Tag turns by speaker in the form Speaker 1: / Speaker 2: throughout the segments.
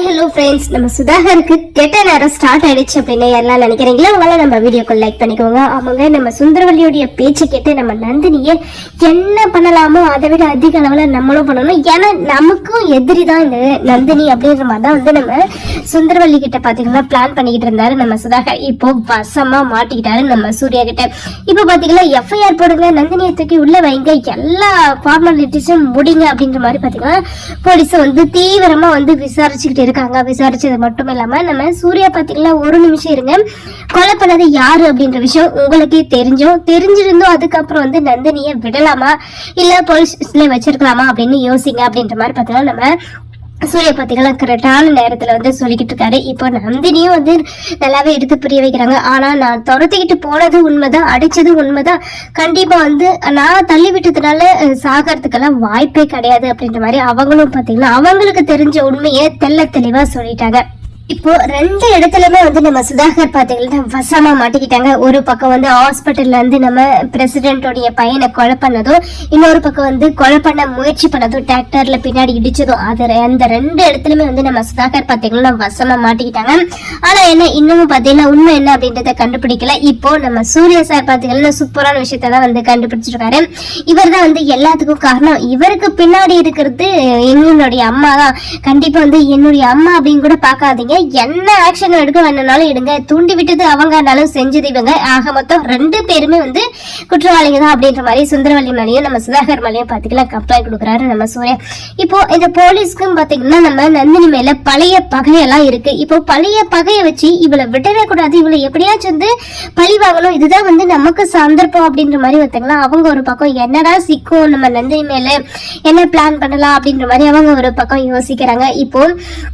Speaker 1: Hello friends, நம்ம சுதாகருக்கு கெட்ட நேரம் ஸ்டார்ட் ஆயிடுச்சு அப்படின்னு எல்லாம் நினைக்கிறீங்களா? அவங்கள நம்ம வீடியோக்கு லைக் பண்ணிக்கோங்க. அவங்க நம்ம சுந்தரவல்லியோடைய பேச்சு கேட்டு நம்ம நந்தினியை என்ன பண்ணலாமோ அதை விட அதிக அளவில் நம்மளும் பண்ணணும். ஏன்னா நமக்கும் எதிரி தான் இந்த நந்தினி அப்படின்ற மாதிரி தான் வந்து நம்ம சுந்தரவல்லி கிட்ட பாத்தீங்கன்னா பிளான் பண்ணிக்கிட்டு இருந்தாரு நம்ம சுதாகர். இப்போ வசமா மாட்டிக்கிட்டாரு நம்ம சூர்யா கிட்ட. இப்போ பாத்தீங்கன்னா எஃப்ஐஆர் போடுங்க, நந்தினியை தூக்கி உள்ள வைங்க, எல்லா ஃபார்மாலிட்டிஸும் முடிங்க அப்படின்ற மாதிரி பாத்தீங்கன்னா போலீஸ் வந்து தீவிரமா வந்து விசாரிச்சுக்கிட்டு இருக்காங்க. விசாரிச்சது மட்டும் இல்லாம நம்ம சூர்யா பாத்தீங்கன்னா ஒரு நிமிஷம் இருங்க, கொலை பண்ணது யாரு அப்படின்ற விஷயம் உங்களுக்கே தெரிஞ்சிருந்தோம். அதுக்கப்புறம் வந்து நந்தினியை விடலாமா இல்ல போலீஸ்ல வச்சிருக்கலாமா அப்படின்னு யோசிங்க அப்படின்ற மாதிரி பாத்தீங்கன்னா நம்ம சூர்யா பாத்தீங்கன்னா கரெக்டான நேரத்துல வந்து சொல்லிக்கிட்டு இருக்காரு. இப்போ நந்தினியும் வந்து நல்லாவே எடுத்து புரிய வைக்கிறாங்க. ஆனா நான் துரத்திக்கிட்டு போனது உண்மைதான், அடிச்சது உண்மைதான், கண்டிப்பா வந்து நான் தள்ளி விட்டதுனால சாகிறதுக்கெல்லாம் வாய்ப்பே கிடையாது அப்படின்ற மாதிரி அவங்களும் பாத்தீங்கன்னா அவங்களுக்கு தெரிஞ்ச உண்மையை தெளிவா சொல்லிட்டாங்க. இப்போ ரெண்டு இடத்துலயுமே வந்து நம்ம சுதாகர் பாத்தீங்கன்னா வசமா மாட்டிக்கிட்டாங்க. ஒரு பக்கம் வந்து ஹாஸ்பிட்டல்ல இருந்து நம்ம பிரசிடென்டோடைய பையனை கொலை பண்ணதும், இன்னொரு பக்கம் வந்து கொலை பண்ண முயற்சி பண்ணதும், டிராக்டர்ல பின்னாடி இடிச்சதும், அது அந்த ரெண்டு இடத்துலயுமே வந்து நம்ம சுதாகர் பாத்தீங்கன்னா வசமா மாட்டிக்கிட்டாங்க. ஆனா என்ன இன்னமும் பாத்தீங்கன்னா உண்மை என்ன அப்படின்றத கண்டுபிடிக்கல. இப்போ நம்ம சூர்யா சார் பாத்தீங்கன்னா சூப்பரான விஷயத்தான் வந்து கண்டுபிடிச்சிருக்காரு. இவர் தான் வந்து எல்லாத்துக்கும் காரணம். இவருக்கு பின்னாடி இருக்கிறது என்னுடைய அம்மா தான். கண்டிப்பா வந்து என்னுடைய அம்மா அப்படின்னு கூட பாக்காதீங்க, என்ன ஆக்ஷன் எடுக்க வேணும்னாலும் எடுங்க, தூண்டி விட்டது அவங்கனாலும் செஞ்சது இவங்க, ஆக மொத்தம் ரெண்டு பேருமே வந்து குற்றவாளிங்க தான் அப்படின்ற மாதிரி சுந்தரவல்லி மேலேயும் நம்ம சுதாகர் மேலேயும் பாத்தீங்கன்னா கம்ப்ளைண்ட் கொடுக்குறாரு நம்ம சூர்யா. இப்போ இந்த போலீஸ்க்கும் பாத்தீங்கன்னா நம்ம நந்தினி மேல பழைய பகையெல்லாம் இருக்கு. இப்போ பழைய பகையை வச்சு இவளை விடவே கூடாது, இவளை எப்படியாச்சும் வந்து பழி வாங்கணும், இதுதான் வந்து நமக்கு சந்தர்ப்பம் அப்படின்ற மாதிரி பார்த்தீங்கன்னா அவங்க ஒரு பக்கம் என்னடா சிக்கும் நம்ம நந்தினி மேல என்ன பிளான் பண்ணலாம் அப்படின்ற மாதிரி அவங்க ஒரு பக்கம் யோசிக்கிறாங்க. இப்போ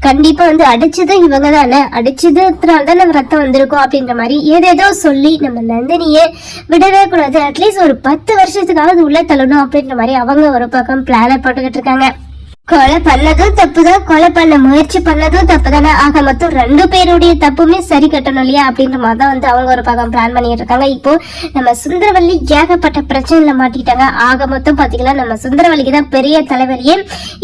Speaker 1: கண்டிப்பா வந்து அடிச்சது இவங்க தானே, அடிச்சதுனால்தான் நம்ம ரத்தம் வந்திருக்கோம் அப்படின்ற மாதிரி ஏதேதோ சொல்லி நம்ம நந்தினியை விடவே கூடாது, அட்லீஸ்ட் ஒரு 10 வருஷத்துக்காவது உள்ள தள்ளணும் அப்படின்ற மாதிரி அவங்க ஒரு பக்கம் பிளான போட்டுக்கிட்டு இருக்காங்க. கொலை பண்ணதும் தப்புதான், கொலை பண்ண முயற்சி பண்ணதும் தப்பு தானே, ஆக மொத்தம் ரெண்டு பேருடைய தப்புமே சரி கட்டணும் இல்லையா அப்படின்ற மாதிரி தான் வந்து அவங்க ஒரு பக்கம் பிளான் பண்ணிட்டு இருக்காங்க. இப்போ நம்ம சுந்தரவல்லி ஏகப்பட்ட பிரச்சனைல மாட்டிக்கிட்டாங்க. ஆக மொத்தம் பாத்தீங்கன்னா நம்ம சுந்தரவல்லிக்கு தான் பெரிய தலைவலியே.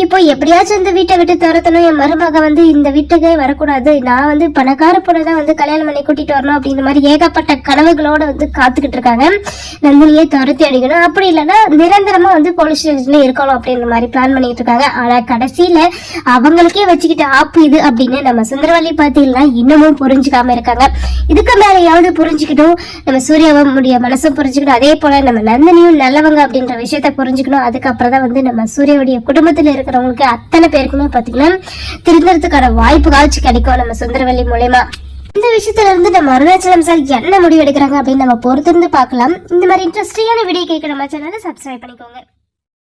Speaker 1: இப்போ எப்படியாச்சும் இந்த வீட்டை விட்டு துரத்தணும், என் மருமக வந்து இந்த வீட்டுக்கே வரக்கூடாது, நான் வந்து பணக்கார பொண்ணதான் வந்து கல்யாணம் பண்ணி கூட்டிட்டு வரணும் அப்படின்ற மாதிரி ஏகப்பட்ட கனவுகளோட வந்து காத்துக்கிட்டு இருக்காங்க. நந்தினியை துரத்தி அடிக்கணும், அப்படி இல்லைன்னா நிரந்தரமா வந்து போலீஸ் ஸ்டேஷன்ல இருக்கணும் அப்படின்ற மாதிரி பிளான் பண்ணிட்டு இருக்காங்க. கடைசியில அவங்களுக்கே வச்சுக்கிட்டு ஆப்பு இது அப்படின்னு நம்ம சுந்தரவல்லி பாத்தீங்கன்னா இன்னமும் புரிஞ்சுக்காம இருக்காங்க. இதுக்கு மேலையாவது புரிஞ்சுக்கிட்டும் நம்ம சூர்யாவுடைய மனசும் புரிஞ்சுக்கணும், அதே போல நம்ம நந்தினியும் நல்லவங்க அப்படின்ற விஷயத்த புரிஞ்சுக்கணும். அதுக்கப்புறம் தான் வந்து நம்ம சூர்யாவுடைய குடும்பத்துல இருக்கிறவங்களுக்கு அத்தனை பேருக்குமே பாத்தீங்கன்னா திருந்தறதுக்கான வாய்ப்பு காட்சி கிடைக்கும் நம்ம சுந்தரவல்லி மூலமா. இந்த விஷயத்துல இருந்து நம்ம அருணாச்சலம் சார் என்ன முடிவு எடுக்கிறாங்க அப்படின்னு நம்ம பொறுத்திருந்து பார்க்கலாம். இந்த மாதிரி இன்ட்ரெஸ்டிங்கான வீடியோ கேட்க நம்ம சேனலை சப்ஸ்கிரைப் பண்ணிக்கோங்க.